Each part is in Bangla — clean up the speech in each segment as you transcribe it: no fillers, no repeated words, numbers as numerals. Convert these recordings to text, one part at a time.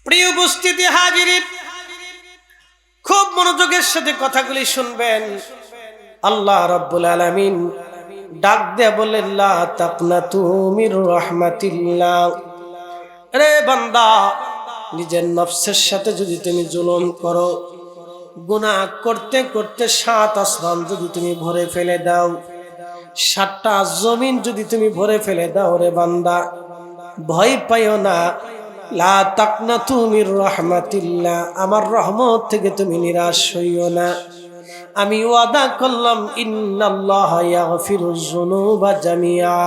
প্রিয় উপস্থিতি হাজিরিন, খুব মনোযোগের সাথে কথাগুলি শুনবেন। আল্লাহ রাব্বুল আলামিন ডাক দিয়ে বলেন, লা তাকনাতু মির রাহমাতিল্লাহ। রে বান্দা, নিজের নফসের সাথে যদি তুমি জুলুম করো, গুনাহ করতে করতে 7 আসমান যদি তুমি ভরে ফেলে দাও, 7টা জমিন যদি তুমি ভরে ফেলে দাও, রে বান্দা ভয় পাইও না। লা তাকনাতু মির রাহমাতিল্লাহ, আমার রহমত থেকে তুমি নিরাশ হইও না। আমি ওয়াদা করলাম, ইন্নাল্লাহা ইয়াগফিরুয যুনুবা জামিআ,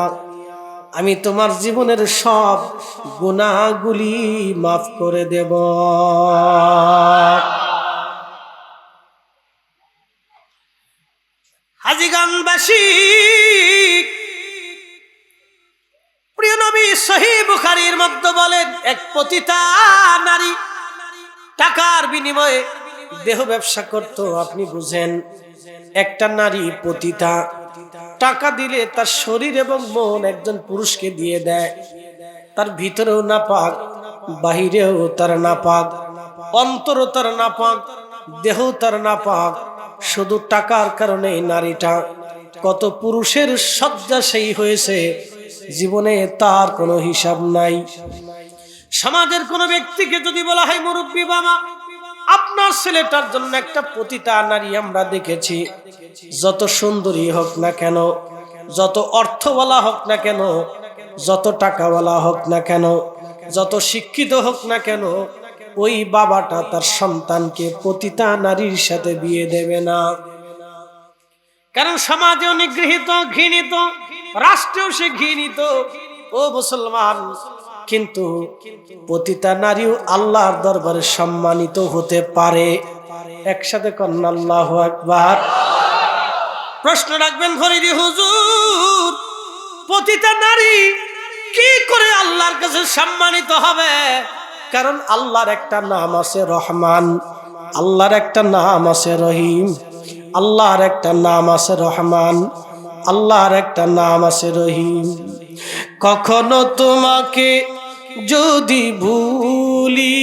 আমি তোমার জীবনের সব গুনাহগুলি মাফ করে দেব। হাজীগঞ্জবাসী, প্রিয় নবী সহিহ বুখারীর মধ্যে বলেন, এক পতিতা নারী টাকার বিনিময়ে দেহ ব্যবসা করত। আপনি বুঝেন, একটা নারী পতিতা টাকা দিলে তার শরীর এবং মন একজন পুরুষকে দিয়ে দেয়। তার ভিতরেও নাপাক, বাহিরেও তার নাপাক, অন্তরও তার নাপাক, দেহ তার নাপাক। শুধু টাকার কারণে এই নারীটা কত পুরুষের শয্যাশায়ী হয়েছে, জীবনে তার কোনো হিসাব নাই। সমাজের কোন ব্যক্তিকে যদি বলা হয়, মুরব্বী বাবা, আপনার ছেলেটার জন্য একটা পতিতা নারী আমরা দেখেছি, যত সুন্দরী হোক না কেন, যত অর্থওয়ালা হোক না কেন, যত টাকাওয়ালা হোক না কেন, যত শিক্ষিত হোক না কেন, ওই বাবাটা তার সন্তানকে পতিতা নারীর সাথে বিয়ে দেবে না। কারণ সমাজে নিগৃহীত, ঘৃণিত, রাষ্ট্রেও সে ঘৃণিত। ও মুসলমান, কিন্তু পতিতা নারীও আল্লাহর দরবারে সম্মানিত হতে পারে। একসাথে কন্ন আল্লাহু আকবার। প্রশ্ন রাখবেন ফরিদি হুজুর, পতিতা নারী কি করে আল্লাহর কাছে সম্মানিত হবে? কারণ আল্লাহর একটা নাম আছে রহমান, আল্লাহর একটা নাম আছে রহিম, আল্লাহর একটা নাম আছে রহমান, আল্লাহর একটা নাম আছে রহিম। কখনো তোমাকে যদি ভুলি,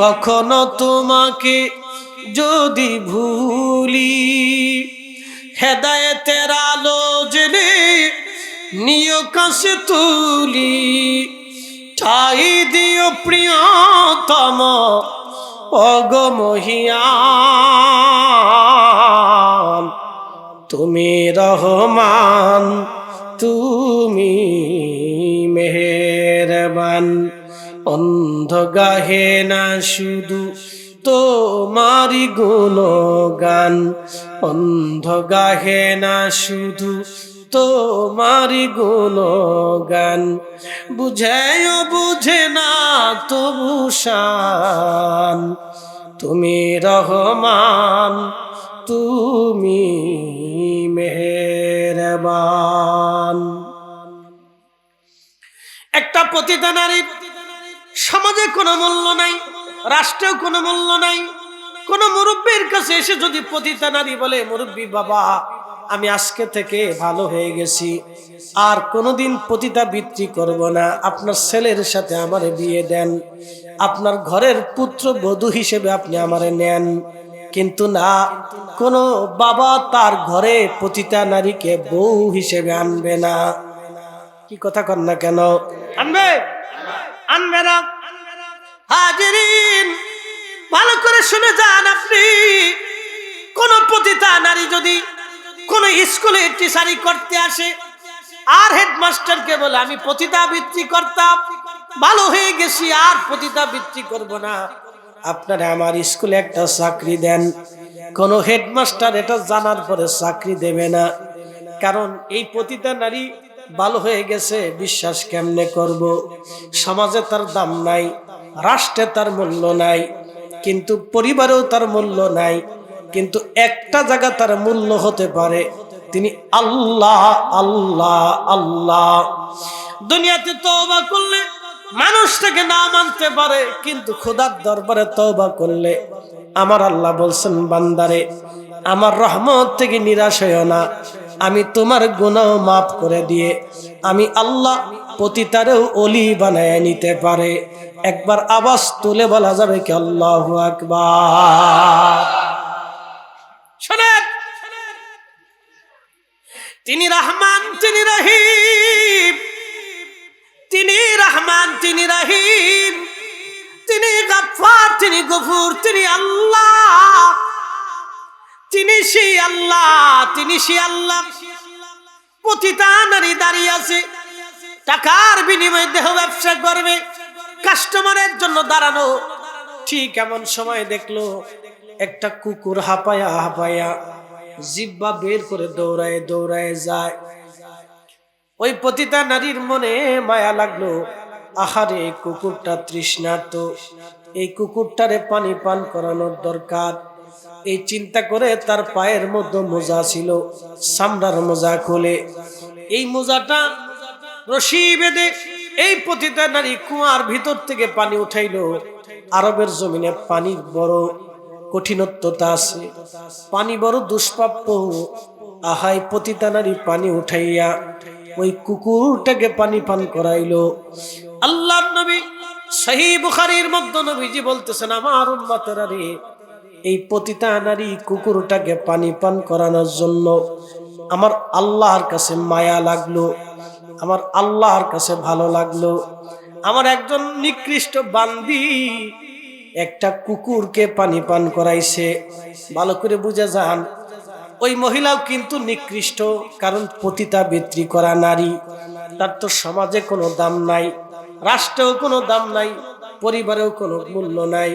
কখনো তোমাকে যদি ভুলি, হেদায়েতের আলো জেলে নিয় কাছে তুলি, ঠাই দিও প্রিয়তম অগমহিয়ান, তুমি রহমান, তুমি মেহেরবান। অন্ধ গাহে না শুধু তোমারি গুণগান, অন্ধ গাহে না শুধু তোমারি গুণগান, বুঝেও বুঝে না তবু শান, তুমি রহমান, তুমি মেহেরবান। একটা পতিতা নারীর সমাজে কোনো মূল্য নাই, রাষ্ট্রেও কোনো মূল্য নাই। কোন মুরব্বীর কাছে এসে যদি পতিতা নারী বলে, মুরব্বী বাবা, আমি আজকে থেকে ভালো হয়ে গেছি, আর কোনোদিন পতিতা বৃত্তি করব না, আপনার ছেলের সাথে আমারে বিয়ে দেন, আপনার ঘরের পুত্র বধূ হিসেবে আপনি আমারে নেন। কিন্তু না, কোন বাবা তার ঘরে পতিতা নারীকে বউ হিসেবে আনবে না। কি কথা কন না কেন? আনবে? আনবে না। হাজিরিন, ভালো করে শুনে যান। আপনি কোন পতিতা নারী যদি কোন স্কুলে টিচারি করতে আসে, আর হেডমাস্টারকে বলে, আমি পতিতা বৃত্তি করতাম, ভালো হয়ে গেছি, আর পতিতা বৃত্তি করব না, আপনারা আমার স্কুলে একটা চাকরি দেন, কোন হেডমাস্টার এটা জানার পরে চাকরি দেবে না। কারণ এই পতিতা নারী ভালো হয়ে গেছে, বিশ্বাস কেমনে করব? সমাজে তার দাম নাই, রাষ্ট্রে তার মূল্য নাই, কিন্তু পরিবারেও তার মূল্য নাই। কিন্তু একটা জায়গা তার মূল্য হতে পারে, তিনি আল্লাহ, আল্লাহ, আল্লাহ। দুনিয়াতে তওবা করলে মানুষ তাকে না মানতে পারে, কিন্তু খোদার দরবারে তওবা করলে আমার আল্লাহ বলছেন, বান্দারে আমার রহমত থেকে নিরাশ হইও না, আমি তোমার গুনাহ মাফ করে দিয়ে আমি আল্লাহ পতিতারেও ওলি বানায় নিতে পারে। একবার আওয়াজ তুলে বলা যাবে কি আল্লাহু আকবার। শোনেন, তিনি রহমান, তিনি রহিম, তিনি রহমান, তিনি রহিম, তিনি গফফার, তিনি গফুর, তিনি আল্লাহ, তিনি সেই আল্লাহ, তিনি সেই আল্লাহ। পতিতা নারী দাঁড়িয়ে আছে, টাকার বিনিময়ে দেহ ব্যবসা করবে, কাস্টমারের জন্য দাঁড়ানো। ঠিক এমন সময় দেখলো একটা কুকুর হাঁপায়া হাঁপায়া জিহ্বা বের করে দৌড়ায় দৌড়ায় যায়। ওই পতিতা নারীর মনে মায়া লাগলো, আহারে কুকুরটা তৃষ্ণার্ত, এই কুকুরটারে পানি পান করানোর দরকার। এই চিন্তা করে তার পায়ের মধ্যে মোজা ছিল, চামড়ার মোজা খুলে এই মোজাটা রশি বেঁধে এই পতিতা নারী কুয়ার ভিতর থেকে পানি উঠাইলো। আরবের জমিনে পানির বড় কঠিনত্বতা আছে, পানি বড় দুষ্প্রাপ্য। আহাই পতিতা নারী পানি উঠাইয়া ওই কুকুরটাকে পানি পান করাইলো। আল্লাহর নবী সহিহ বুখারীর মধ্যে নবীজি বলতেছেন, আমার উম্মতেরা রে, এই পতিতা নারী কুকুরটাকে পানি পান করানোর জন্য আমার আল্লাহর কাছে মায়া লাগলো, আমার আল্লাহর কাছে ভালো লাগলো। আমার একজন নিকৃষ্ট বান্দি একটা কুকুরকে পানি পান করাইছে। ভালো করে বুঝে যান, ওই মহিলাও কিন্তু নিকৃষ্ট, কারণ পতিতা বিক্রি করা নারী, তার তো সমাজে কোনো দাম নাই, রাষ্ট্রেও কোনো দাম নাই, পরিবারেও কোনো মূল্য নাই।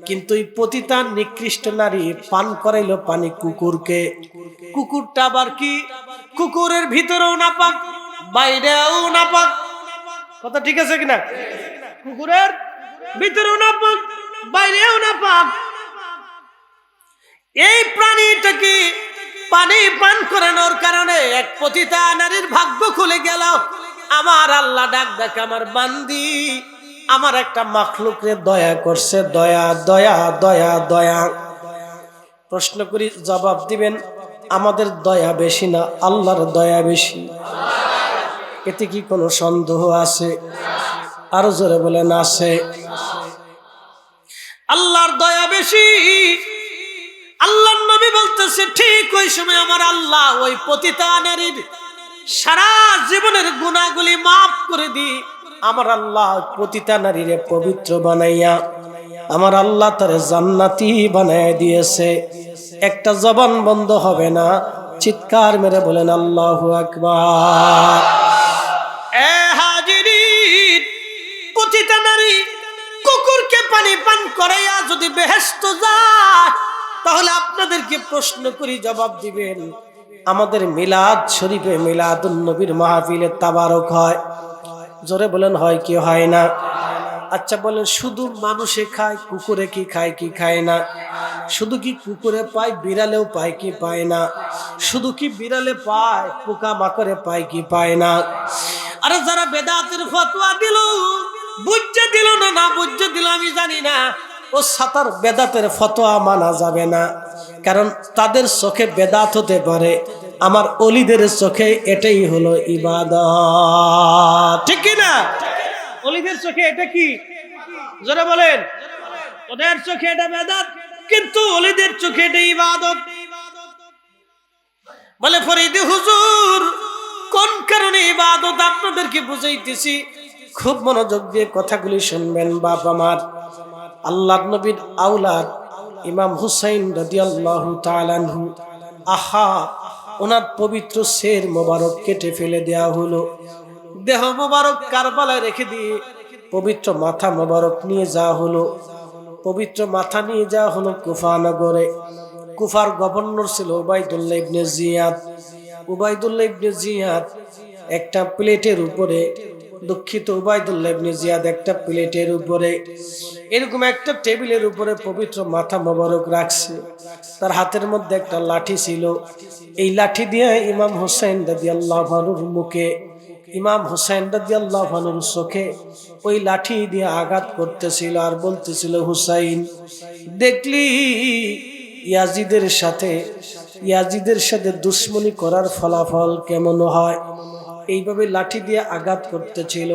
কিন্তু এই পতিতা নিকৃষ্ট নারী পান করাইলো পানি কুকুরকে। কুকুরটা আবার কি, কুকুরের ভিতরেও নাপাক, বাইরেও নাপাক। কথা ঠিক আছে কিনা? কুকুরের ভিতরেও নাপাক, বাইরেও নাপাক। এই প্রাণীটাকে পানি পান করানোর কারণে এক পতিতা নারীর ভাগ্য খুলে গেল। আমার আল্লাহ ডাক ডাক, আমার বান্দি আমার একটা মাখলুকরে দয়া করছে, দয়া দয়া দয়া দয়া। প্রশ্ন করি, জবাব দিবেন আমাদের দয়া বেশি না আল্লাহর দয়া বেশি? এতে কি কোনো সন্দেহ আছে? আরো জোরে বলেন আছে। আল্লাহর দয়া বেশি। আল্লাহর নবী বলতেছে, ঠিক ওই সময় আমার আল্লাহ ওই পতিতা নারীর সারা জীবনের গুনাহগুলি মাফ করে দি। আমার আল্লাহ পতিতা নারীরে পবিত্র বানাইয়া আমার আল্লাহ তার জান্নাতি বানায় দিয়েছে। একটা জবান বন্ধ হবে না, চিৎকার মেরে বলেন আল্লাহু আকবার। এ হাজিরিন, পতিতা নারী কুকুরকে পানি পান করাইয়া যদি বেহেশত যায়, তাহলে আপনাদেরকে প্রশ্ন করি, জবাব দিবেন আমাদের মিলাদ শরীফে মিলাদুন নবীর মাহফিলে তাবারক হয়? জোরে বলেন হয় কি হয় না? আচ্ছা বলেন, শুধু মানুষে খায়, কুকুরে কি খায় কি খায় না? শুধু কি কুকুরে পায়, বিড়ালেও পায় কি পায় না? শুধু কি বিড়ালে পায়, পোকা মাকড়ে পায় কি পায় না? আরে যারা বেদাতের ফতোয়া দিল, বুঝতে দিল না না বুঝতে দিল আমি জানি না, ও সাতার বেদাতের ফতোয়া মানা যাবে না, কারণ তাদের চোখে বেদাত হতে পারে, আমার অলিদের চোখে এটাই হলো ইবাদত। ঠিক কি না? অলিদের চোখে এটা কি? জোরে বলেন। ওদের চোখে এটা বেদাত, কিন্তু অলিদের চোখে এটা ইবাদত। বলে ফরিদি হুজুর, কোন কারণে ইবাদত? আপনাদেরকে বুঝাইতেছি, খুব মনোযোগ দিয়ে কথাগুলি শুনবেন। বাপ আমার, আল্লাহর নবীর আওলাদ ইমাম হুসাইন রাদিয়াল্লাহু তাআলা আনহু, আহা, ওনার পবিত্র শের মোবারক কেটে ফেলে দেয়া হলো। দেহ মোবারক কারবালায় রেখে দিয়ে পবিত্র মাথা মোবারক নিয়ে যাওয়া হলো। পবিত্র মাথা নিয়ে যাওয়া হলো কুফা নগরে। কুফার গভর্নর ছিল উবাইদুল্লাহ ইবনে জিয়াদ। উবাইদুল্লাহ ইবনে জিয়াদ একটা প্লেটের উপরে, দুঃখিত, উবাইদুল্লাহ ইবনে জিয়াদ একটা প্লেটের উপরে, এরকম একটা টেবিলের উপরে পবিত্র মাথা মোবারক রাখছে। তার হাতের মধ্যে একটা লাঠি ছিল। এই লাঠি দিয়ে ইমাম হুসাইন রাদিয়াল্লাহু আনহুর মুখে, ইমাম হুসাইন রাদিয়াল্লাহু আনহুর চোখে ওই লাঠি দিয়ে আঘাত করতেছিল আর বলতেছিল, হুসাইন, দেখলি ইয়াজিদের সাথে ইয়াজিদের সাথে দুশ্মনী করার ফলাফল কেমন হয়। এইভাবে লাঠি দিয়ে আঘাত করতেছিল।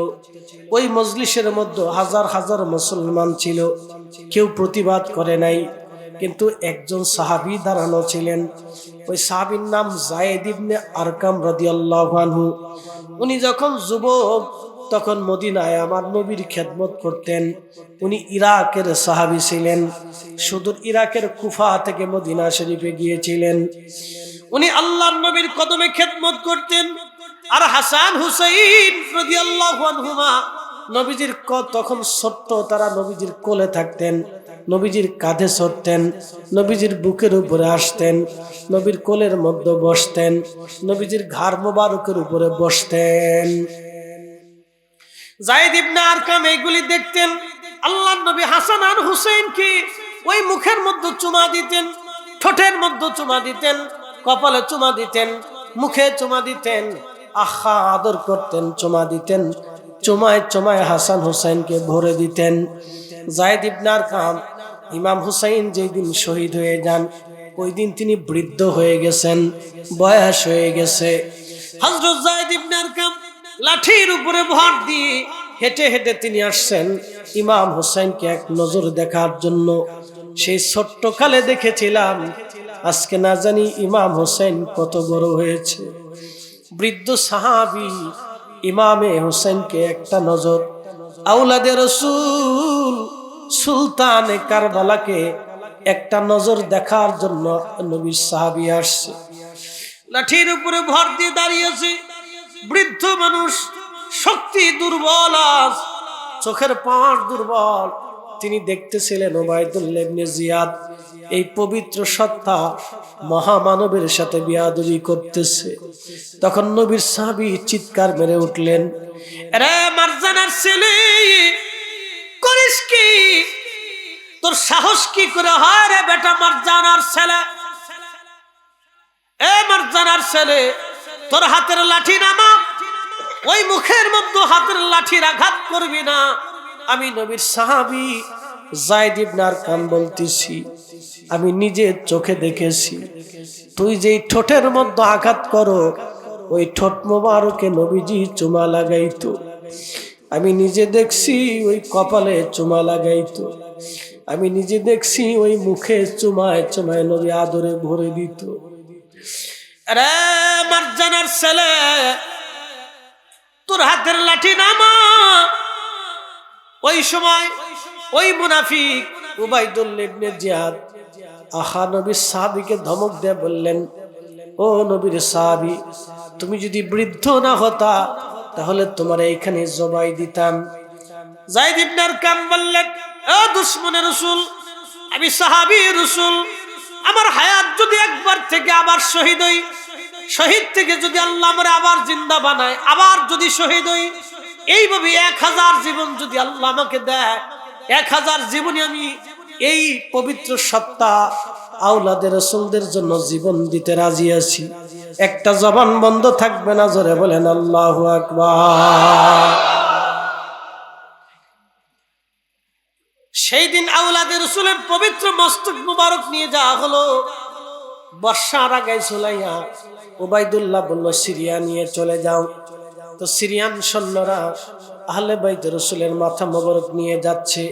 ওই মজলিসের মধ্যে হাজার হাজার মুসলমান ছিল, কেউ প্রতিবাদ করে নাই, কিন্তু একজন সাহাবী দাঁড়ানো ছিলেন। ওই সাহাবীর নাম যায়েদ ইবনে আরকাম রাদিয়াল্লাহু আনহু। উনি যখন যুবক তখন মদিনায় আমার নবীর খেদমত করতেন। উনি ইরাকের সাহাবী ছিলেন, সুদূর ইরাকের কুফা থেকে মদিনা শরীফে গিয়েছিলেন। উনি আল্লাহর নবীর কদমে খেদমত করতেন। আর হাসান হুসাইন রাদিয়াল্লাহু আনহুমা নবীজির তখন ছোট্ট, তারা নবীজির কোলে থাকতেন, নবীজির কাঁধে চড়তেন, নবীজির বুকের উপরে আসতেন, নবীর কোলের মধ্যে বসতেন, নবীজির ঘাড় মোবারকের উপরে বসতেন। যায়েদ ইবনে আরকাম এইগুলি দেখতেন। আল্লাহর নবী হাসান আর হুসাইনকে ওই মুখের মধ্যে চুমা দিতেন, ঠোঁটের মধ্যে চুমা দিতেন, কপালে চুমা দিতেন, মুখে চুমা দিতেন, আহা আদর করতেন, চুমা দিতেন। চুমায় চুমায় হাসান হুসাইনকে ভরে দিতেন। যায়েদ ইবনে আরকাম, ইমাম হুসাইন যেই দিন শহীদ হয়ে যান, ওই দিন তিনি বৃদ্ধ হয়ে গেছেন, বয়স হয়ে গেছে। হযরত যায়েদ ইবনে আরকাম লাঠির উপরে ভর দিয়ে হেঁটে হেঁটে তিনি আসছেন ইমাম হুসাইনকে এক নজর দেখার জন্য। সেই ছোট্ট কালে দেখেছিলাম, আজকে না জানি ইমাম হুসাইন কত বড় হয়েছে। বৃদ্ধ সাহাবী ইমামে হুসাইনকে একটা নজর, আওলাদে রাসূল সুলতানে কারবালাকে একটা নজর দেখার জন্য নবীর সাহাবী আসছে। লাঠির উপরে ভর দিয়ে দাঁড়িয়েছে। বৃদ্ধ মানুষ, শক্তি দুর্বল, চোখের পাওয়ার দুর্বল। তিনি দেখতেছিলেন উবাইদুল্লাহ ইবনে জিয়াদ এই পবিত্র সত্তা মহামানবের সাথে বিয়াদবি করতেছে। তখন নবীর সাহাবী চিৎকার মেরে উঠলেন, রে মারজানার ছেলে, করিস কি? তোর সাহস কি করে হয় রে বেটা মারজানার ছেলে? এ মারজানার ছেলে, তোর হাতের লাঠি নামা, ওই মুখের মধ্যে হাতের লাঠির আঘাত করবি না। আমি নবীর সাহাবী যায়েদ ইবনে আরকাম বলতেছি, আমি নিজে চোখে দেখেছি, তুই যেই ঠোঁটের মধ্যে আঘাত করো, ওই ঠোঁট মোবারকে নবীজি চুমা লাগাইতো। আমি নিজে দেখছি ওই কপালে চুমা লাগাইতো। আমি নিজে দেখছি ওই মুখে চুমায় চুমায় নবী আদরে ভরে দিত। আরে মারজানার ছেলে, তোর হাতের লাঠি নামা। ওই সময় ওই মুনাফিক উবাইদুল্লাহ ইবনে জিয়াদ আহা নবীর সাহাবীকে ধমক দিয়ে বললেন, ও নবীর সাহাবী, তুমি যদি বৃদ্ধ না হতা তাহলে তোমার এইখানে জবাই দিতাম। যায়েদ ইবনে আরকাম বললেন, ও দুশমনের রাসূল, আমি সাহাবী রাসূল, আমার হায়াত যদি একবার থেকে আবার শহীদ হই, শহীদ থেকে যদি আল্লাহ আমারে আবার জিন্দা বানায়, আবার যদি শহীদ হই, এইভাবে 1000 জীবন যদি আল্লাহ আমাকে দেয়, 1000 জীবনে আমি এই পবিত্র সত্তা আওলাদে রাসূলদের জন্য জীবন দিতে রাজি আছি। একটা জবান বন্ধ থাকবে না, জোরে বলেন আল্লাহু আকবার। সেই দিন আওলাদে রাসূলের পবিত্র মস্তক মুবারক নিয়ে যাওয়া হলো। বর্ষার আগে চলাইয়া উবাইদুল্লাহ বলল, সিরিয়া নিয়ে চলে যাও। তো সিরিয়ান সৈন্যরা আহলে বাইত রাসূলের মাথা মোবারক নিয়ে যাচ্ছে।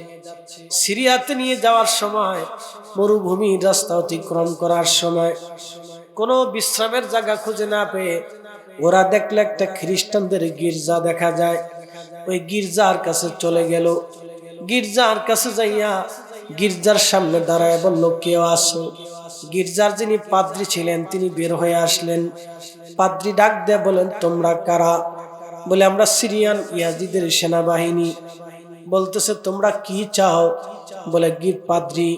সিরিয়াতে নিয়ে যাওয়ার সময় মরুভূমির রাস্তা অতিক্রম করার সময় কোনো বিশ্রামের জায়গা খুঁজে না পেয়ে ওরা দেখলে একটা খ্রিস্টানদের গির্জা দেখা যায়। ওই গির্জার কাছে চলে গেল। গির্জার কাছে যাইয়া গির্জার সামনে দাঁড়ায় বলল, কেউ আসো। গির্জার যিনি পাদ্রী ছিলেন তিনি বের হয়ে আসলেন। পাদ্রী ডাক দিয়ে বলেন, তোমরা কারা? বলে, আমরা সিরিয়ান ইয়াজিদের সেনাবাহিনী। বলতেছে, তোমরা কি চাও? বলে, পাদ্রী,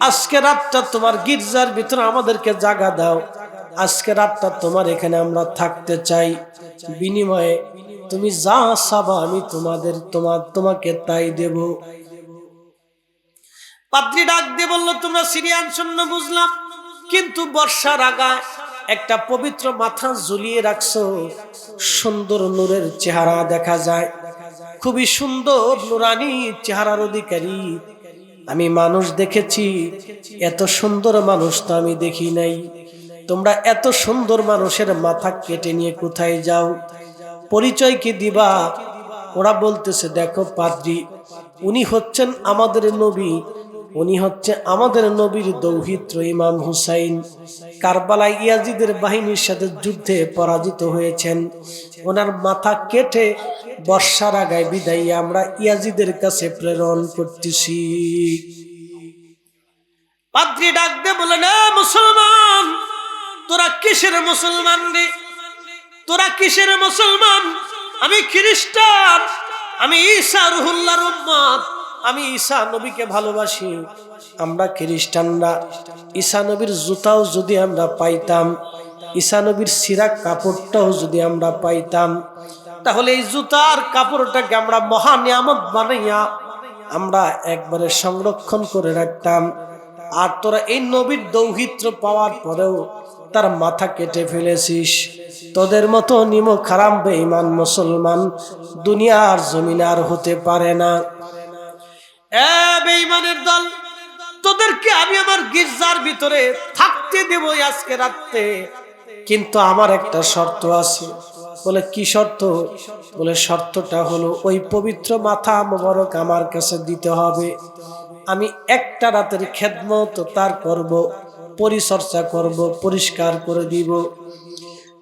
আজকে রাতটা তোমার গির্জার ভিতরে আমাদেরকে জায়গা দাও। আজকে রাতটা তোমার এখানে আমরা থাকতে চাই। বিনিময়ে তুমি যা চাবা আমি তোমাকে তাই দেব। পাদ্রী ডাক দিয়ে বলল, তোমরা সিরিয়ান সৈন্য বুঝলাম, কিন্তু বর্ষার আগায় একটা পবিত্র মাথা ঝুলিয়ে রাখছো, সুন্দর নূরের চেহারা দেখা যায়, খুবই সুন্দর নুরানি চেহারার অধিকারী। আমি মানুষ দেখেছি, এত সুন্দর মানুষ তো আমি দেখি নাই। তোমরা এত সুন্দর মানুষের মাথা কেটে নিয়ে কোথায় যাও? পরিচয় কি দিবা? ওরা বলতেছে, দেখো পাদ্রী, উনি হচ্ছেন আমাদের নবী, উনি হচ্ছে আমাদের নবীর দৌহিত্র ইমাম হুসাইন। কারবালায় ইয়াজিদের বাহিনীর সাথে যুদ্ধে পরাজিত হয়েছেন। ওনার মাথা কেটে বর্ষার আগায় বিদায় আমরা ইয়াজিদের কাছে প্রেরণ করতেছি। পাদ্রী ডাক দে বলে, না মুসলমান, তোরা কিসের মুসলমান রে? তোরা কিসের মুসলমান? আমি খ্রিস্টান, আমি ঈসা রুহুল্লাহর উম্মত, আমি ঈসা নবীকে ভালোবাসি। আমরা খ্রিস্টানরা ঈসা নবীর জুতাও যদি আমরা পাইতাম, ঈসা নবীর সিরাক কাপড়টাও যদি আমরা পাইতাম, তাহলে এই জুতার কাপড়টাকে আমরা মহা নিয়ামত বানাইয়া আমরা একবারে সংরক্ষণ করে রাখতাম। আর তোরা এই নবীর দৌহিত্র পাওয়ার পরেও তার মাথা কেটে ফেলেছিস। তোদের মতো নিমক হারাম বেঈমান মুসলমান দুনিয়ার জমিনে আর হতে পারে না। এ বেঈমানের দল, তোদেরকে আমি আমার গির্জার ভিতরে থাকতে দেব আজকে রাতে, কিন্তু আমার একটা শর্ত আছে। বলে, কি শর্ত? বলে, শর্তটা হলো ওই পবিত্র মাথা মোবারক আমার কাছে দিতে হবে। আমি একটা রাতের খেদমত তার করব, পরিচর্যা করব, পরিষ্কার করে দিব।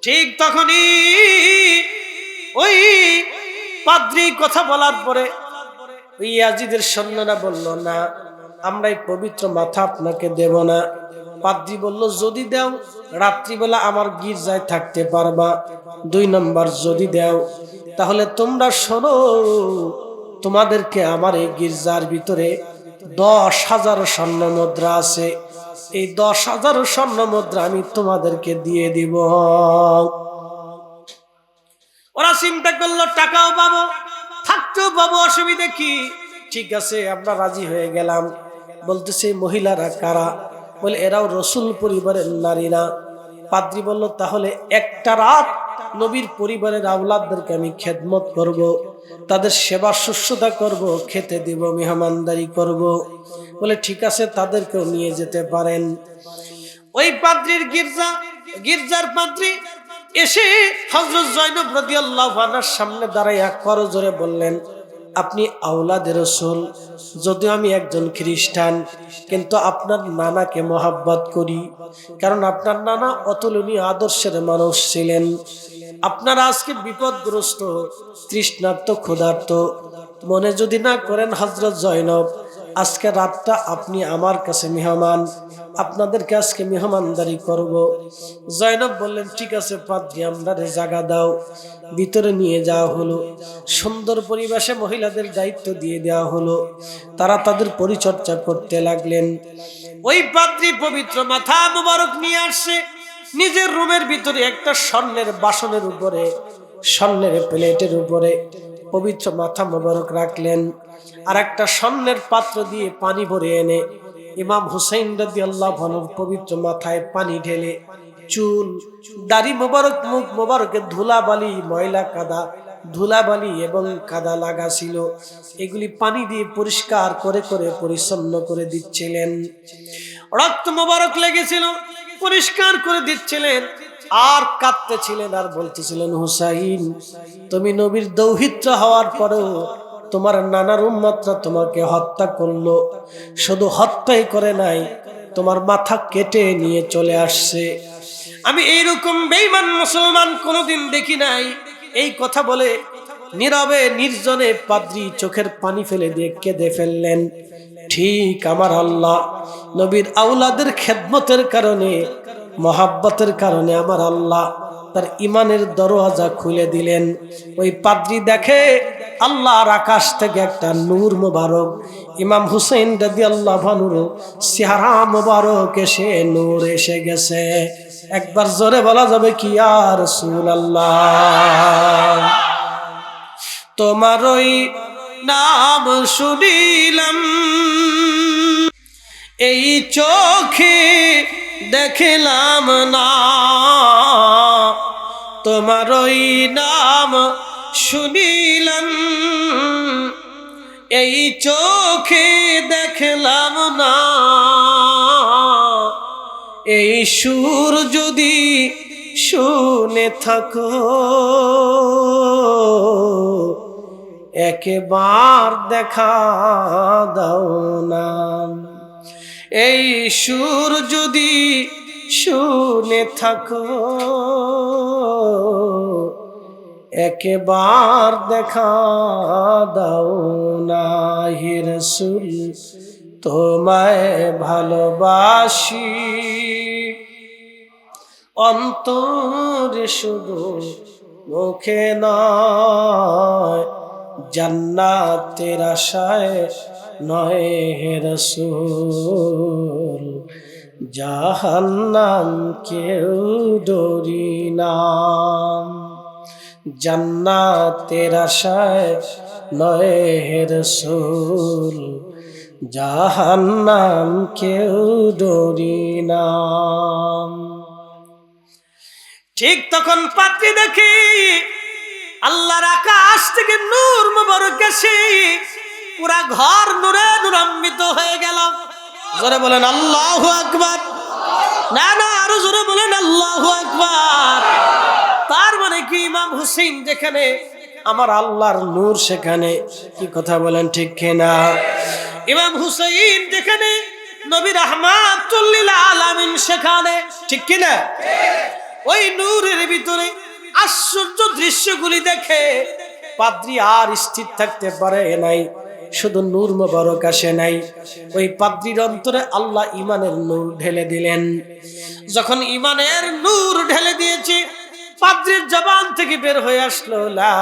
ঠিক তখনই ওই পাদ্রী কথা বলার পরে ওই ইয়াজিদের সৈন্যরা বলল, না, আমরা এই পবিত্র মাথা আপনাকে দেব না। পাদ্রী বলল, যদি দাও রাত্রিবেলা আমার গির্জায় থাকতে পারবা। 2 নম্বর, যদি দাও তাহলে তোমরা শোনো, তোমাদেরকে আমার এই গির্জার ভিতরে 10,000 স্বর্ণ মুদ্রা আছে, এই 10,000 স্বর্ণ মুদ্রা আমি তোমাদেরকে দিয়ে দিব। ওরা চিন্তা করলো, টাকাও পাবো, থাকতেও পাবো, অসুবিধা কি? ঠিক আছে, আমরা রাজি হয়ে গেলাম। বলতেছে, মহিলারা কারা? বলে, এরাও রসুল পরিবারের নারীরা। পাদ্রী বলল, তাহলে একটা রাত নবীর পরিবারের আওলাদদেরকে আমি খেদমত করব, তাদের সেবা শুশ্রূষা করব, খেতে দিব, মেহমানদারি করব। বলে, ঠিক আছে, তাদেরকেও নিয়ে যেতে পারেন। ওই পাদ্রীর গির্জার পাদ্রী এসে হযরত জয়নব রাদিয়াল্লাহু আনহার সামনে দাঁড়াইয়া করজোরে বললেন, আপনি আওলাদে রাসূল, যদিও আমি একজন খ্রিস্টান, কিন্তু আপনার নানাকে মহাব্বত করি, কারণ আপনার নানা অতুলনীয় আদর্শের মানুষ ছিলেন। আপনারা আজকে বিপদগ্রস্ত, তৃষ্ণার্ত, ক্ষুধার্ত, মনে যদি না করেন হযরত জয়নব, আজকে রাতটা আপনি আমার কাছে মেহমান, আপনাদেরকে আজকে মেহমানদারি করব। জয়নব বললেন, ঠিক আছে পাদ্রী, আমাদের জায়গা দাও। ভিতরে নিয়ে যাওয়া হলো। সুন্দর পরিবেশে মহিলাদের দায়িত্ব দিয়ে দেওয়া হলো। তারা তাদের পরিচর্যা করতে লাগলেন। ওই পাদ্রী পবিত্র মাথা মুবারক নিয়ে আসছে, নিজের রুমের ভিতরে একটা স্বর্ণের বাসনের উপরে, স্বর্ণের প্লেটের উপরে পবিত্র মাথা মুবারক রাখলেন। আর একটা স্বর্ণের পাত্র দিয়ে পানি ভরে এনে ইমাম হুসাইন রাদিয়াল্লাহু আনহুর পবিত্র মাথায় পানি ঢেলে চুল, দাড়ি মোবারক, মুখ মোবারকে ধুলাবালি, ময়লা কাদা, ধুলাবালি এবং কাদা লাগা ছিল, এগুলি পানি দিয়ে পরিষ্কার করে করে পরিচ্ছন্ন করে দিচ্ছিলেন। রক্ত মোবারক লেগেছিল, পরিষ্কার করে দিচ্ছিলেন। আর কাঁদতেছিলেন আর বলতেছিলেন, হুসাইন, তুমি নবীর দৌহিত্র হওয়ার পরেও তোমার নানার উম্মতরা তোমাকে হত্যা করলো। শুধু হত্যাই করে নাই, তোমার মাথা কেটে নিয়ে চলে আসছে। আমি এইরকম বেঈমান মুসলমান কোনোদিন দেখি নাই। এই কথা বলে নীরবে নির্জনে পাদ্রী চোখের পানি ফেলে দিয়ে কেঁদে ফেললেন। ঠিক আমার আল্লাহ নবীর আওলাদের খেদমতের কারণে, মহাব্বতের কারণে আমার আল্লাহ তার ইমানের দরওয়াজা খুলে দিলেন। ওই পাদ্রী দেখে আল্লাহর আকাশ থেকে একটা নূর মোবারক, ইমাম হুসাইন রাদিয়াল্লাহু আনহুর চেহারা মোবারক এসে নূর এসে গেছে। একবার জোরে বলা যাবে কি, ইয়া রাসূলুল্লাহ, তোমার ওই নাম শুনিলাম, এই চোখে দেখলাম না, তোমার ওই নাম শুনিলাম, এই চোখে দেখলাম না, এই সুর যদি শুনে থাকো একবার দেখা দাও না। এই সুর যদি শুনে থাকো একবার দেখা দাও না। হে রাসূল তোমায় ভালোবাসি অন্তরে শুধু মুখে নয়, জান্নাতের আশায় নয় হে রাসূল, জাহান্নাম কেউ ডরি না। জান্নাতের আশায় নয় হে রাসূল, জাহান্নাম কেউ ডরি না। ঠিক তখন পাত্রী দেখি আল্লাহর আকাশ থেকে নূর মুবারক এসে পুরা ঘর নূরে নূরান্বিত হয়ে গেল। জোরে বলেন আল্লাহু আকবার। না না, আরো জোরে বলেন আল্লাহু আকবার। তার মানে কি ইমাম হুসেইন যেখানে আমার আল্লাহর নূর সেখানে, কি কথা বলেন ঠিক কিনা? ইমাম হুসেইন যেখানে নবী রাহমাতুল লিল আলামিন সেখানে, ঠিক কিনা? ওই নূরের ভিতরে আশ্চর্য দৃশ্যগুলি দেখে পাদ্রী আর স্থির থাকতে পারে নাই। শুধু নূর মুবারক আসে নাই, ওই পাদ্রীর অন্তরে আল্লাহ ইমানের নূর ঢেলে দিলেন। যখন ইমানের নূর ঢেলে দিয়েছে, পাদ্রীর জবান থেকে বের হয়ে আসলো লা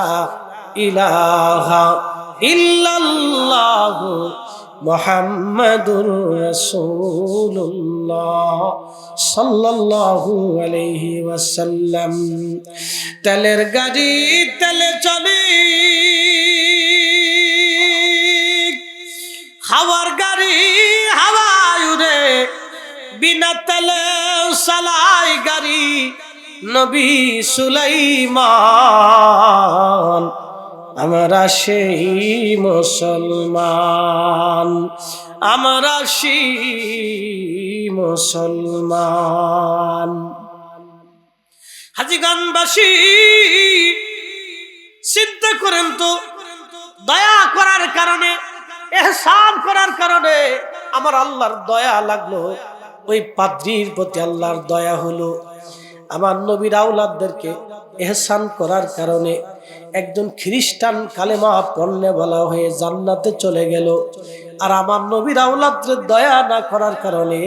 ইলাহা ইল্লাল্লাহু মুহাম্মাদুর রাসূলুল্লাহ সাল্লাল্লাহু আলাইহি ওয়াসাল্লাম। তেলের গাড়ি তেলে চলে, হাওয়ার গাড়ি হাওয়ায় উড়ে, বিনা তেলে চালায় গাড়ি নবী সুলাইমান। আমরা সেই মুসলমান, আমরা সেই মুসলমান। হাজীগঞ্জবাসী চিন্তা করেন তো, দয়া করার কারণে, ইহসান করার কারণে আমার আল্লাহর দয়া লাগলো, ওই পাদ্রীর প্রতি আল্লাহর দয়া হলো। আমার নবীর আওলাদদেরকে ইহসান করার কারণে একজন খ্রিস্টান কালেমা পড়নে বলা হয়ে জান্নাতে চলে গেল। আর আমার নবীর আওলাদদের দয়া না করার কারণে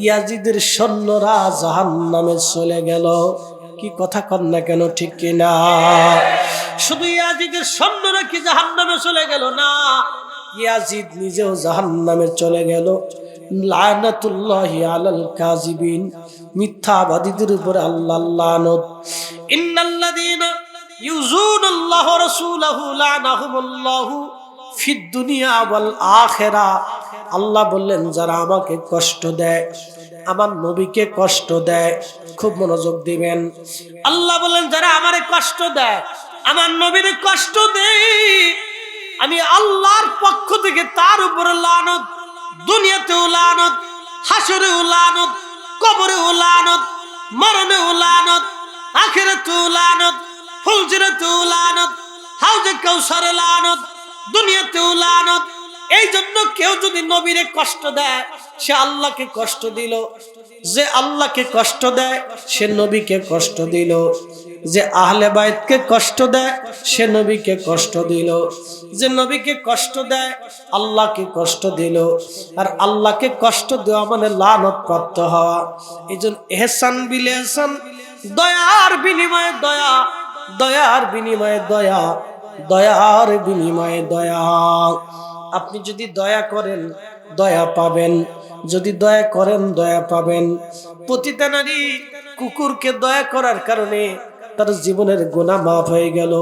ইয়াজিদের সৈন্যরা জাহান্নামে চলে গেল। কি কথা কন না কেন, ঠিক কিনা? শুধু ইয়াজিদের সৈন্যরা কি জাহান্নামে চলে গেল না, ইয়াজিদ নিজেও জাহান্নামে চলে গেল। লানাতুল্লাহি আলাল কাযিবিন, মিথ্যাবাদীদের উপরে আল্লাহর লানত। ইন্নাল্লাযীনা ইউযুনাল্লাহু ওয়া রাসূলাহু লানাহুমুল্লাহু ফিদ দুনিয়া ওয়াল আখিরাহ। আল্লাহ বললেন যারা আমাকে কষ্ট দেয়, আমার নবীকে কষ্ট দেয়, খুব মনোযোগ দিবেন। আল্লাহ বললেন যারা আমারে কষ্ট দেয়, আমার নবীরে কষ্ট দেয়, আমি আল্লাহর পক্ষ থেকে তার উপরে লানত, দুনিয়াতেও লানত, হাসরেও লানত, কবরেও লানত, মরণেও লানত, আখিরাতেও লানত, ফুলজিরাতেও লানত, হাউজে কাউসারে লানত, দুনিয়াতেও লানত। এই জন্য কেউ যদি নবীরে কষ্ট দেয়, সে আল্লাহকে কষ্ট দিল। যে আল্লাহকে কষ্ট দেয়, সে নবীকে কষ্ট দিল। যে আহলে বাইতকে কষ্ট দেয়, সে নবীকে কষ্ট দিল। যে নবীকে কষ্ট দেয়, আল্লাহকে কষ্ট দিল। আর আল্লাহকে কষ্ট দেওয়া মানে লানত প্রাপ্ত হওয়া। এই জন্য ইহসান বিল ইহসান, দয়ার বিনিময়ে দয়া, দয়ার বিনিময়ে দয়া, দয়ার বিনিময়ে দয়া। আপনি যদি দয়া করেন দয়া পাবেন, যদি দয়া করেন দয়া পাবেন। প্রতিটা নারী কুকুরকে দয়া করার কারণে তার জীবনের গুনাহ মাফ হয়ে গেল।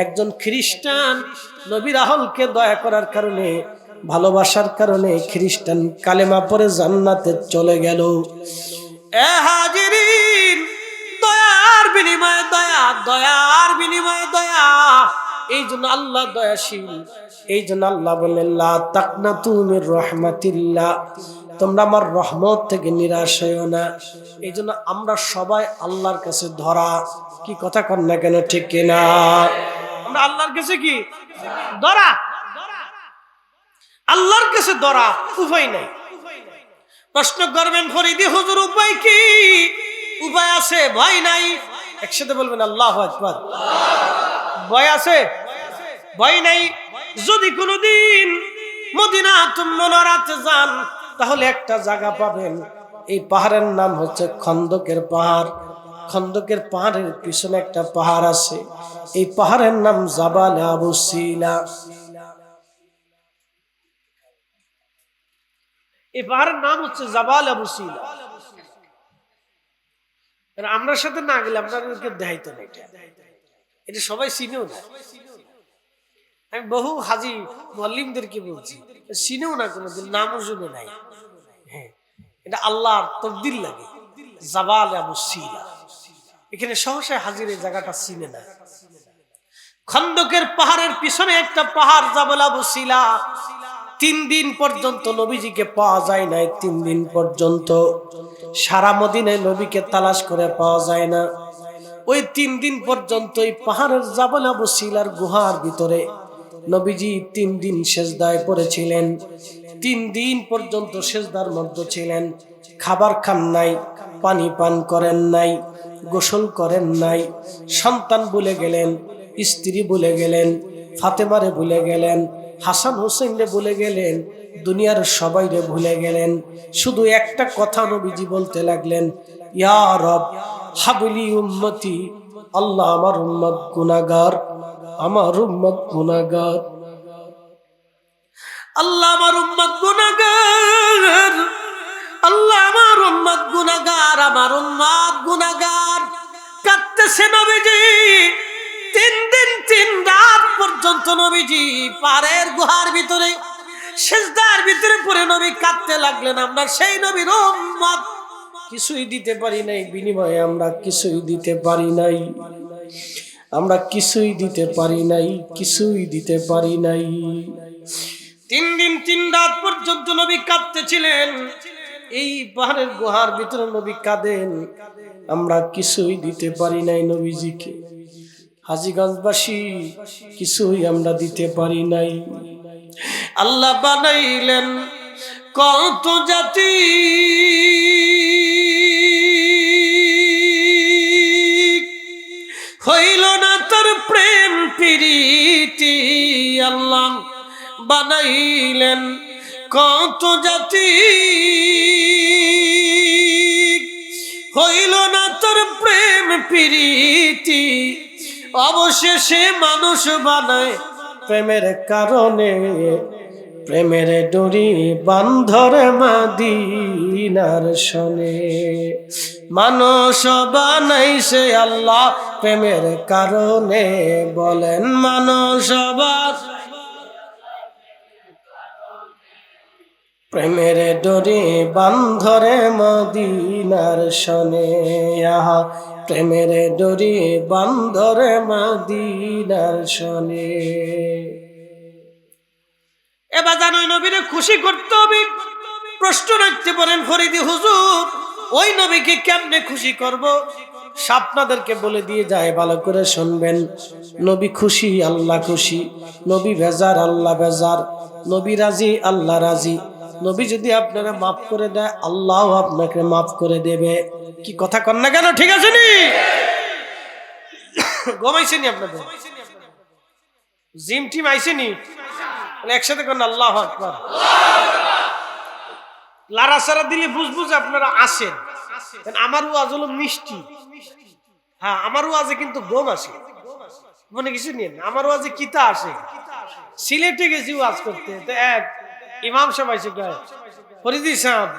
একজন খ্রিস্টান নবীর আহলকে দয়া করার কারণে, ভালোবাসার কারণে খ্রিস্টান কালেমা পড়ে জান্নাতে চলে গেল। এ হাজিরিন, দয়ার বিনিময়ে দয়া, দয়ার বিনিময়ে দয়া। এই জন্য আল্লাহ দয়াশীল। এই জন্য আল্লাহ বললেন লা তাকনাতু মির রাহমাতিল্লাহ, তোমরা আমার রহমত থেকে নিরাশ হইও না। এই জন্য আমরা সবাই আল্লাহর কাছে ধরা, কি কথা কন না কেন, ঠিক কিনা? আমরা আল্লাহর কাছে কি ধরা, আল্লাহর কাছে ধরা, উপায় নাই। প্রশ্ন করবেন ফরিদি হুজুর উপায় কি? উপায় আছে, ভয় নাই। একসাথে বলবেন আল্লাহু আকবার। ভয় আছে, ভয় নাই। যদি কোনোদিন মদিনাতুল মুনাওয়ারাতে যান তাহলে একটা জায়গা পাবেন, এই পাহাড়ের নাম হচ্ছে খন্দকের পাহাড়। খন্দকের পাহাড়ের পিছনে একটা পাহাড় আছে, এই পাহাড়ের নাম জাবাল আবু সিলা। এই পাহাড়ের নাম হচ্ছে জাবাল আবু সিলা। আমরা সাথে না গেলে আপনাদেরকে দেখাইতো না, এটা সবাই চিনেও না। আমি বহু হাজি মুআল্লিমদেরকে বলছি, চিনেও না, কোনোদিন নামও শুনে নাই। হ্যাঁ, এটা আল্লাহর তকদির লাগে। জাবাল আবু সিলা, এখানে সহসা হাজির এই জায়গাটা চিনে না। খন্দকের পাহাড়ের পিছনে একটা পাহাড় জাবাল আবু সিলা। 3 দিন পর্যন্ত নবীজিকে পাওয়া যায় নাই। 3 দিন পর্যন্ত সারা মদিনায় নবীকে তালাশ করে পাওয়া যায় না। ওই 3 দিন পর্যন্ত এই পাহাড়ের জাবাল আবু সিলার গুহার ভিতরে নবীজি 3 দিন সেজদায় পড়েছিলেন। 3 দিন পর্যন্ত সেজদার মধ্যে ছিলেন। খাবার খান নাই, পানি পান করেন নাই, গোসল করেন নাই। সন্তান ভুলে গেলেন, স্ত্রী ভুলে গেলেন, ফাতেমারে ভুলে গেলেন, হাসান হোসেনরে ভুলে গেলেন, দুনিয়ার সবাইরে ভুলে গেলেন। শুধু একটা কথা নবীজি বলতে লাগলেন, ইয়া রব হাবলি উম্মতি, আল্লাহ আমার উম্মত গুনাহগার, আমার উম্মত গুনাহগার, আল্লাহ আমার উম্মত গুনাহগার, আল্লাহ আমার উম্মত গুনাহগার, আমার উম্মত গুনাহগার। কাঁদতেছে নবীজি। 3 দিন 3 রাত পর্যন্ত নবীজি পাহাড়ের গুহার ভিতরে সিজদার ভিতরে পড়ে নবী কাঁদতে লাগলেন। আমরা সেই নবীর উম্মত, কিছুই দিতে পারি নাই বিনিময়ে, আমরা কিছুই দিতে পারি নাই, আমরা কিছুই দিতে পারি নাই, কিছুই দিতে পারি নাই। 3 দিন 3 রাত পর্যন্ত নবী কাঁদতেছিলেন। এই পাহাড়ের গুহার ভিতরে নবী কাঁদেন, আমরা কিছুই দিতে পারি নাই নবীজিকে। হাজীগঞ্জবাসী কিছুই আমরা দিতে পারি নাই। আল্লাহ বানাইলেন কত জাতি, হইল না তোর প্রেম প্রীতি। আল্লাহ বানাইলেন কত জাতি, হইল না তোর প্রেম প্রীতি। অবশেষে মানুষ বানায় প্রেমের কারণে, প্রেমের ডোরি বান্ধরে মদিনার শনে। মানুষ বানাইছে আল্লাহ প্রেমের কারণে, বলেন মানুষ প্রেমের ডোরি বান্ধরে মদিনার শনে। আহা প্রেমের ডোরি বান্ধরে মদিনার শনে। এবার জানো নবীরে খুশি করতে হবে। প্রশ্ন রাখতে পারেন ফরিদি হুজুর, ওই নবীকে কেমনে খুশি করব? আপনাদেরকে বলে দিয়ে যায়, ভালো করে শুনবেন। নবী খুশি, আল্লাহ খুশি। নবী বেজার, আল্লাহ বেজার। নবী রাজি, আল্লাহ রাজি। নবী যদি আপনারা মাফ করে দেয়, আল্লাহ আপনাকে মাফ করে দেবে। কি কথা কন না কেন, ঠিক আছে নি? ঘুমাইছেনি আপনাদের? জিম টিম আইছেনি? একসাথে করেন আল্লাহু আকবার। লারা সারা দিলে বুঝবুঝ আপনারা আসেন। আমার ওয়াজ হলো মিষ্টি। হ্যাঁ, আমার ওয়াজে কিন্তু গম আসে, মনে কিছু নিয়ে। আমার ওয়াজে কিতা আসে। সিলেটে গেছি ওয়াজ করতে, তো এক ইমাম সাহেব আইসে গায়ে, ফরিদি সাহেব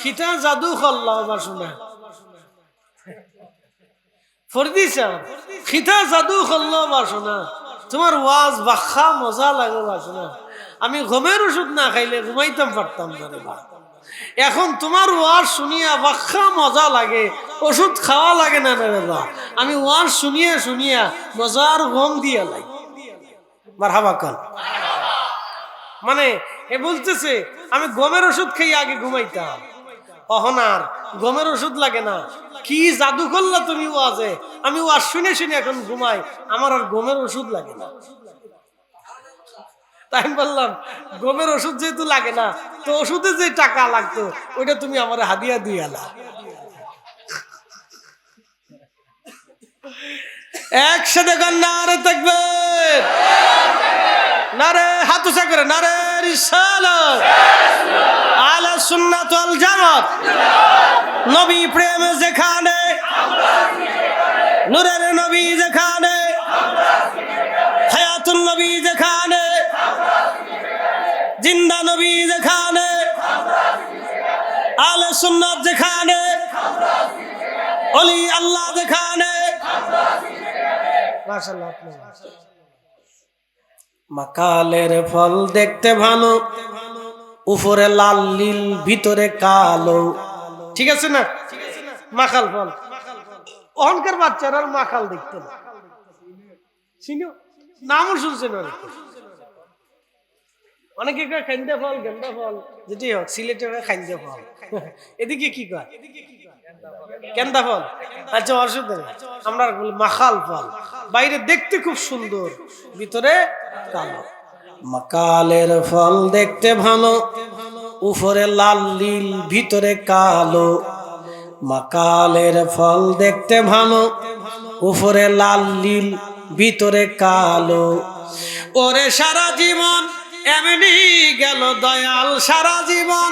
খিতা জাদু খল্লা বাসনা। ফরিদি সাহেব খিতা জাদু খল্লা বাসনা, তোমার ওয়াজ বাখা মজা লাগে বাসনা। আমি ঘুমের ওষুধ না খাইলে ঘুমাইতাম পারতাম না রে বা। এখন তোমার ওয়াজ শুনিয়া বাখা মজা লাগে, ওষুধ খাওয়া লাগে না রে বা। আমি ওয়াজ শুনিয়া শুনিয়া মজার ঘুম দিয়া লাগে। মারহাবা খান। মানে এ বলতেছে আমি গমের ওষুধ খেয়ে আগে ঘুমাইতাম, অহন আর গমের ওষুধ লাগে না। কি জাদু করলা তুমি ওয়াজে, আমি ওয়াজ শুনে শুনে এখন ঘুমাই, আমার আর গমের ওষুধ লাগে না। তাই বললাম গমের ওষুধ যেহেতু লাগে না, তো ওষুধে যে টাকা লাগতো ওইটা তুমি আমার হাদিয়া দিয়ে আলা। একসাথে গান নারে তাকবীর, নারে হাত উঁচা করে, নারে রিসালাত, আহলে সুন্নাত ওয়াল জামাত। নবী প্রেম যেখানে, নূরের নবী যেখানে, হায়াতুন নবী যেখানে, জিন্দা নবী যেখানে, আহলে সুন্নাত যেখানে, ওলি আল্লাহ যেখানে। মাশাআল্লাহ। মাকালের ফল দেখতে ভালো, উপরে লাল নীল ভিতরে কালো, ঠিক আছে না? মাকাল ফল, অহংকার বাচ্চারা মাকাল দেখতে না, চিনো নামও শুনছে না অনেকে কয় খাইন্দা ফল, গেন্দা ফল, যেটি হোক সিলেটের খাইন্দা ফল। এদিকে কি কয়? কেন্দা ফল। আচ্ছা অসুবিধা নেই, আমরা মাখাল ফল, বাইরে দেখতে খুব সুন্দর, ভিতরে কালো। মাকালের ফল দেখতে ভালো, উপরে লাল নীল ভিতরে কালো। মাকালের ফল দেখতে ভালো, উপরে লাল নীল ভিতরে কালো। ওরে সারা জীবন এমনি গেল দয়াল, সারা জীবন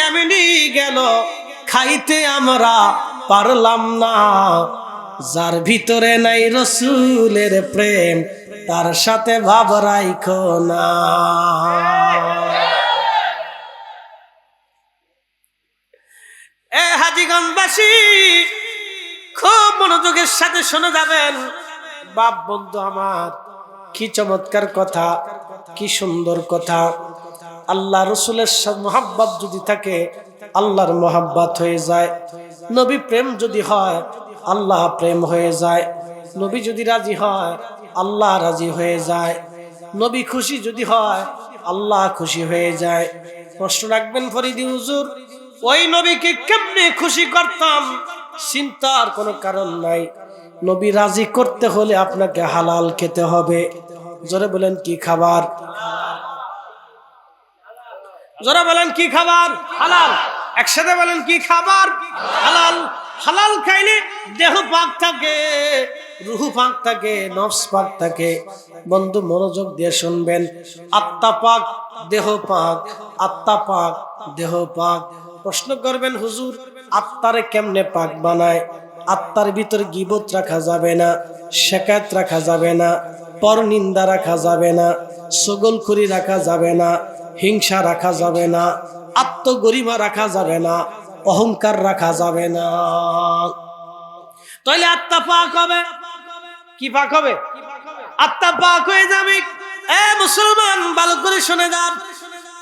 এমনি গেল, খাইতে আমরা পারলাম না। যার ভিতরে নাই রসুলের প্রেম, তার সাথে ভাব রাইখো না। এ হাজীগঞ্জবাসী খুব মনোযোগের সাথে শুনে যাবেন। বাপ বন্ধু আমার, কি চমৎকার কথা, কি সুন্দর কথা। আল্লাহ রসুলের মোহাব্বত যদি থাকে, আল্লাহর মোহাব্বত হয়ে যায়। নবী প্রেম যদি হয়, আল্লাহ প্রেম হয়ে যায়। নবী যদি রাজি হয়, আল্লাহ রাজি হয়ে যায়। নবী খুশি যদি হয়, আল্লাহ খুশি হয়ে যায়। প্রশ্ন রাখবেন ফরিদি হুজুর, ওই নবীকে কেমনে খুশি করতাম? চিন্তার কোনো কারণ নাই। নবী রাজি করতে হলে আপনাকে হালাল খেতে হবে। জোরে বলেন কি খাবার? জোরে বলেন কি খাবার? হালাল। একসাথে বলেন কি খাবার? হালাল। হালাল খাইলে দেহ পাক থাকে, রূহ পাক থাকে, নফস পাক থাকে। বন্ধু মনোযোগ দিয়ে শুনবেন, আত্মা পাক, দেহ পাক, আত্মা পাক, দেহ পাক। প্রশ্ন করবেন হুজুর আত্মারে কেমনে পাক বানায়? আত্মার ভিতর গীবত রাখা যাবে না, শিকায়ত রাখা যাবে না, পরনিন্দা রাখা যাবে না, চগলখড়ি রাখা যাবে না, হিংসা রাখা যাবে না, আত্মগরিমা রাখা যাবে না, অহংকার রাখা যাবে না। তাহলে আত্মা পাক হবে। কি পাক হবে? আত্মা পাক হয়ে যাবে। এ মুসলমান ভালো করে শুনে যান,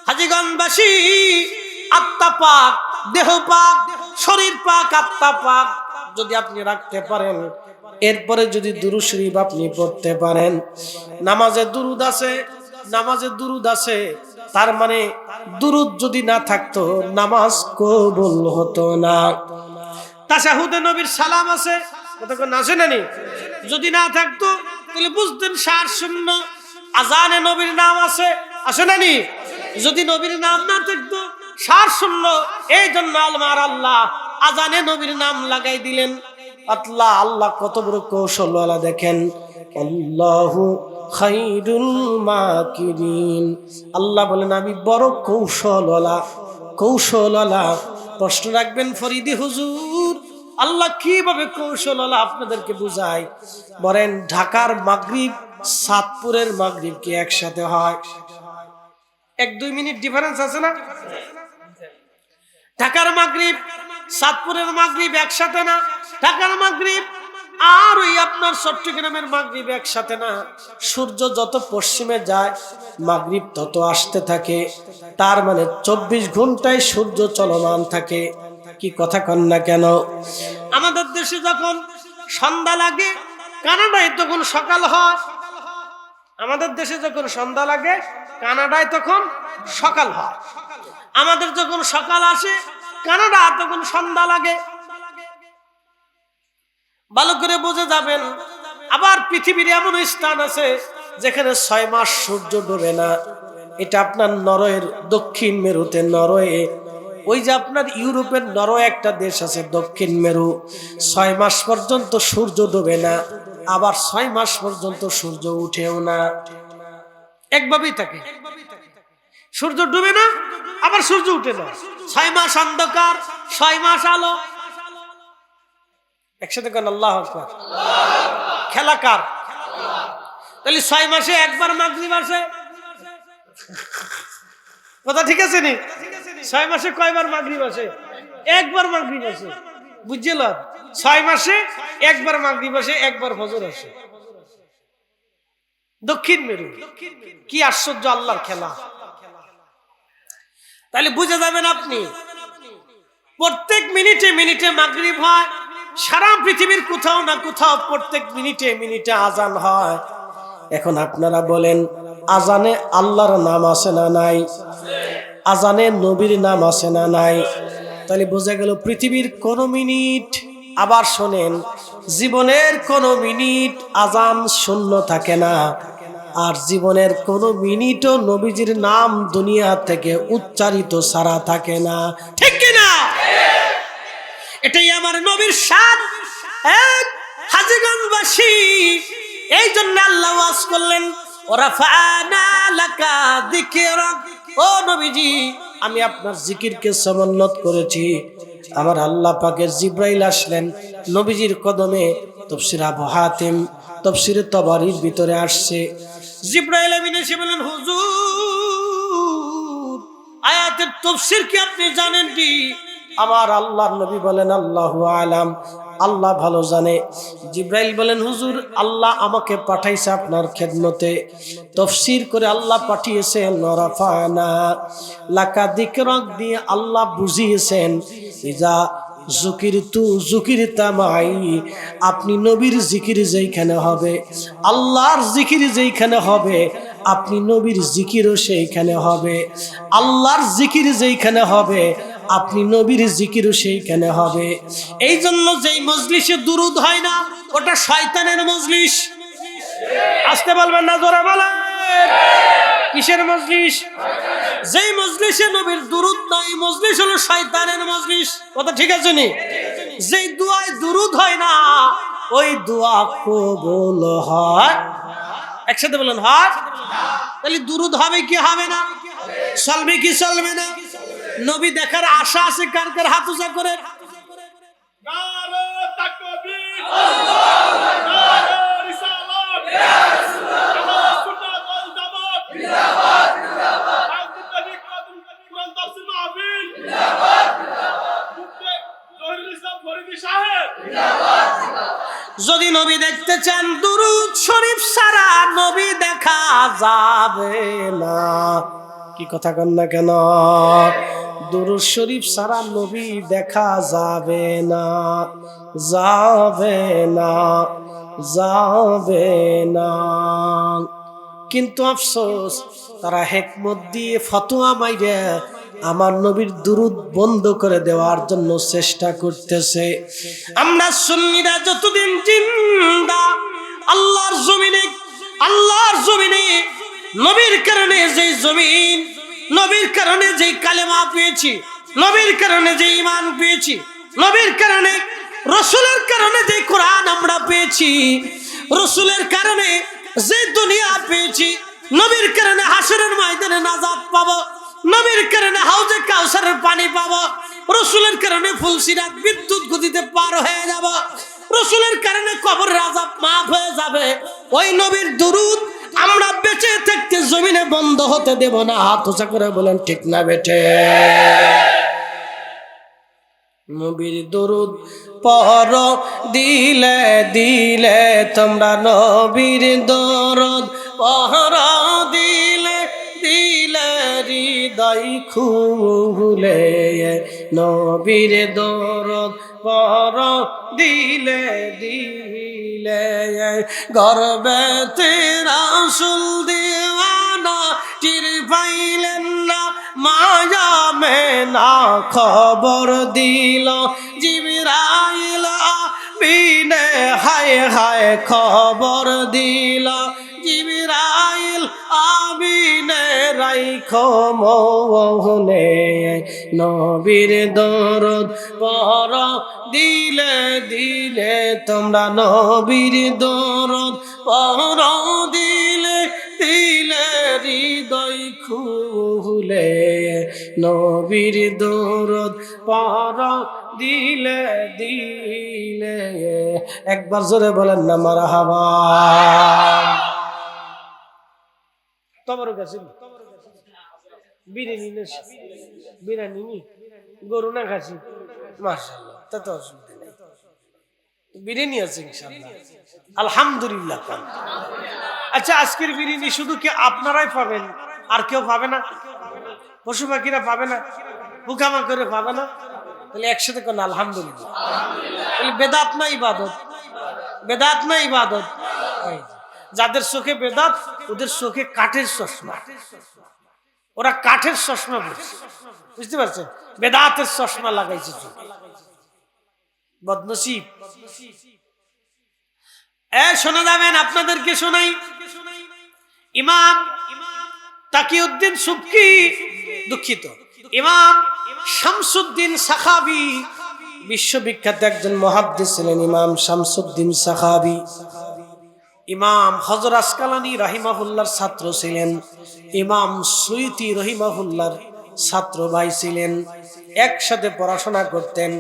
হাজীগঞ্জবাসী, আত্মা পাক, দেহ পাক, শরীর পাক, আত্মা পাক যদি আপনি রাখতে পারেন, এরপরে যদি দুরূদ শরীফ আপনি পড়তে পারেন, নামাজে দুরূদ আছে, নামাজে দুরূদ আছে, তার মানে দুরূদ যদি না থাকতো নামাজ কবুল হতো না। তাশাহুদে নবীর সালাম আছে, কতক্ষণ আছে না? যদি না থাকতো তাহলে বুঝতেন সার শূন্য। আজানে নবীর নাম আছে, আছে না? যদি নবীর নাম না থাকতো সার শূন্য। এই জন্য আল্লাহ আজানে নবীর নাম লাগাই দিলেন। আল্লাহ আল্লাহ কত বড় কৌশলওয়ালা দেখেন। আল্লাহু খায়রুল মাকিরিন। আল্লাহ বলেন আমি বড় কৌশলওয়ালা, কৌশলওয়ালা। প্রশ্ন রাখবেন ফরিদি হুজুর আল্লাহ কিভাবে কৌশলওয়ালা আপনাদেরকে বুঝায়? বলেন ঢাকার মাগরিব সাতপুরের মাগরিব কি একসাথে হয়? 1-2 মিনিট ডিফারেন্স আছে না? ঢাকার মাগরিব সাতপুরের মাগরিব একসাথে না। ঢাকার মাগরিব আর ওই আপনার চট্টগ্রামের মাগরিব একসাথে না। সূর্য যত পশ্চিমে যায় মাগরিব তত আসতে থাকে। তার মানে 24 ঘন্টায় সূর্য চলমান থাকে। কি কথা কন না কেন? আমাদের দেশে যখন সন্ধ্যা লাগে, কানাডায় তখন সকাল হয়। আমাদের দেশে যখন সন্ধ্যা লাগে কানাডায় তখন সকাল হয়, আমাদের যখন সকাল আসে কানাডা তখন সন্ধ্যা লাগে। ভালো করে বুঝে যাবেন। আবার পৃথিবীর এমন স্থান আছে যেখানে 6 মাস সূর্য ডোবে না। এটা আপনার নরওয়ের দক্ষিণ মেরুতে, নরওয়ে, ওই যে আপনার ইউরোপের নরওয়ে একটা দেশ আছে দক্ষিণ মেরু, 6 মাস পর্যন্ত সূর্য ডোবে না, আবার 6 মাস পর্যন্ত সূর্য উঠেও না, একভাবেই থাকে। সূর্য ডুবে না, আবার সূর্য উঠে না, 6 মাস অন্ধকার, 6 মাস আলো। একসাথে কেন আল্লাহু আকবার। খেলা কার? তাহলে 6 মাসে একবার মাগরিব আসে, কথা ঠিক আছে নি? 6 মাসে কয়বার মাগরিব আসে? একবার মাগরিব আসে, বুঝছিল? 6 মাসে একবার মাগরিব আসে, একবার ফজর আসে। দক্ষিণ মেরু, কি আশ্চর্য আল্লাহর খেলা। তাহলে বুঝে যাবেন আপনি, প্রত্যেক মিনিটে মিনিটে মাগরিব হয়, সারা পৃথিবীর কোথাও না কোথাও প্রত্যেক মিনিটে মিনিটে আজান হয়। এখন আপনারা বলেন, আজানে আল্লাহর নাম আছে না নাই? আজানে নবীর নাম আছে না নাই? তাহলে বোঝা গেল পৃথিবীর কোন মিনিট, আবার শোনেন, জীবনের কোন মিনিট আজান শূন্য থাকে না, আর জীবনের কোন মিনিটও নবীজির নাম দুনিয়া থেকে উচ্চারিত ছাড়া থাকে না, ঠিক কিনা? এটাই আমার নবীর শান। হাজীগঞ্জবাসী, এই জন্য আল্লাহ ওয়াজ করলেন, ওরাফানা লাকা যিকরাক, ও নবীজি আমি আপনার জিকিরকে সমুন্নত করেছি। আমার আল্লাহ পাকের জিব্রাইল আসলেন নবীজির কদমে। তাফসীর আবু হাতিম, তাফসীর তাবারির ভিতরে আসছে, জিব্রাইল আমিন এসে বলেন, হুজুর আয়াতের তাফসীর কি আপনি জানেন কি? আমার আল্লাহর নবী বলেন, আল্লাহু আলাম, আল্লাহ ভালো জানে। জিব্রাইল বলেন, হুজুর আল্লাহ আমাকে পাঠাইছে আপনার খেদমতে, তাফসীর করে আল্লাহ পাঠিয়েছেন। রাফানা লাকা যিকরাক দিয়ে আল্লাহ বুঝিয়েছেন, ইজা যুকিরতু যুকিরতা মাই, আপনি নবীর জিকির যেইখানে হবে, আল্লাহর জিকির যেইখানে হবে, আপনি নবীর জিকিরও সেইখানে হবে। আল্লাহর জিকির যেইখানে হবে, আপনি নবীর জিকিরও সেইখানে হবে। এই জন্য যেই মজলিসে দুরুদ হয় না, ওটা শয়তানের মজলিস। আসতে বলবেন না, জোরে বলেন। কিসের মজলিস? যেই মজলিসে নবীর দুরুদ নাই, মজলিস হলো শয়তানের মজলিস, কথা ঠিক আছে নি? যেই দুআয় দুরুদ হয় না, ওই দোয়া কবুল হয়। একসাথে বলেন, হয়। তাহলে দুরুদ হবে কি হবে না? চলবে কি চলবে না? নবী দেখার আশা আছে কার কার? হাত উঁচা করে। নারে তাকবীর, আল্লাহু নারে রিসালাত, ইয়া রাসূলুল্লাহ, সুন্নাত ওয়াল জামাত, জিন্দাবাদ জিন্দাবাদ, আব্দুল তারিক কুরআন তাফসীর মাহফিল, জিন্দাবাদ জিন্দাবাদ, জহিরুল ইসলাম ফরিদী সাহেব, জিন্দাবাদ জিন্দাবাদ। যদি নবী দেখতে চান, দুরূদ শরীফ ছাড়া নবী দেখা যাবে না। কি কথা কন না কেন? দুরূদ শরীফ ছাড়া নবী দেখা যাবে না, যাবে না, যাবে না। কিন্তু আফসোস, তারা হিকমত দিয়ে ফতোয়া মাইরে আমার নবীর দুরূদ বন্ধ করে দেওয়ার জন্য চেষ্টা করতেছে। আমরা সুন্নিরা যতদিন জিন্দা, আল্লাহর জমিনে নবীর কারণে যে জমিন, নবীর কারণে যে কালেমা পেয়েছি, নবীর কারণে যে ঈমান পেয়েছি, নবীর কারণে, রাসূলের কারণে যে কোরআন আমরা পেয়েছি, রাসূলের কারণে যে দুনিয়া পেয়েছি, নবীর কারণে হাসরের ময়দানে নাজাত পাবো, নবীর কারণে হাউজে কাউসারের পানি পাবো, রাসূলের কারণে ফুলসিরাত বিদ্যুৎ গতিতে পার হয়ে যাব, রাসূলের কারণে কবরের আযাব মাফ হয়ে যাবে। ওই নবীর দুরূদ আমরা বেঁচে থাকতে জমিনে বন্ধ হতে দেব না। হাত উঁচা করে বলেন, ঠিক না বেটে? নবীর দুরূদ পড় দিলে দিলে তোমরা, নবীর দুরূদ পড় দিলে দিলে হৃদয় হৃদয় খুলে নবীর দরদ পর দিলে দিলে গর্বেতে রাসূল দিওয়ানা টির পাইলেন না মায়া মেনা খবর দিল জিবরাইল আমিনে হায় হায় খবর দিল জিবরাইল আমিনে রাইখো মনে নবীর দরদ পর দিলে দিলে তোমরা নবীর দরদ পর দিলে দিলে হৃদয় খুলে নবীর দরদ পর দিলে দিলে একবার জোরে বলেন না মারহাবা তোমার কাছে বিরিয়ানি বিরিয়ানি গরু না খাসি মাশাআল্লাহ তা তো অসুবিধা নেই বিরিয়ানি আছে ইনশাআল্লাহ আলহামদুলিল্লাহ আচ্ছা আজকের বিরিয়ানি শুধু কি আপনারাই পাবেন আর কেউ পাবে না পশু পাখিরা পাবে না পোকামাকড়ে পাবে না তাহলে একসাথে কোন আলহামদুলিল্লাহ তাহলে বেদাত না ইবাদত বেদাত না ইবাদত যাদের চোখে বেদাত ওদের চোখে কাঠের চশমা ওরা কাঠের চশমা পড়ছে বুঝতে পারছেন বেদাতের চশমা লাগাইছে চোখে বদনসিব শোনা যাবেন আপনাদেরকে শোনাই ইমাম তাকিউদ্দিন সুবকি দুঃখিত ইমাম শামসুদ্দিন সাখাবি বিশ্ববিখ্যাত একজন মুহাদ্দিস ছিলেন ইমাম শামসুদ্দিন সাখাবি ইমাম হযরত আসকালানী রাহিমাহুল্লাহর ছাত্র ছিলেন ইমাম সুয়ুতি রাহিমাহুল্লাহর ছাত্র ভাই ছিলেন একসাথে পড়াশোনা করতেন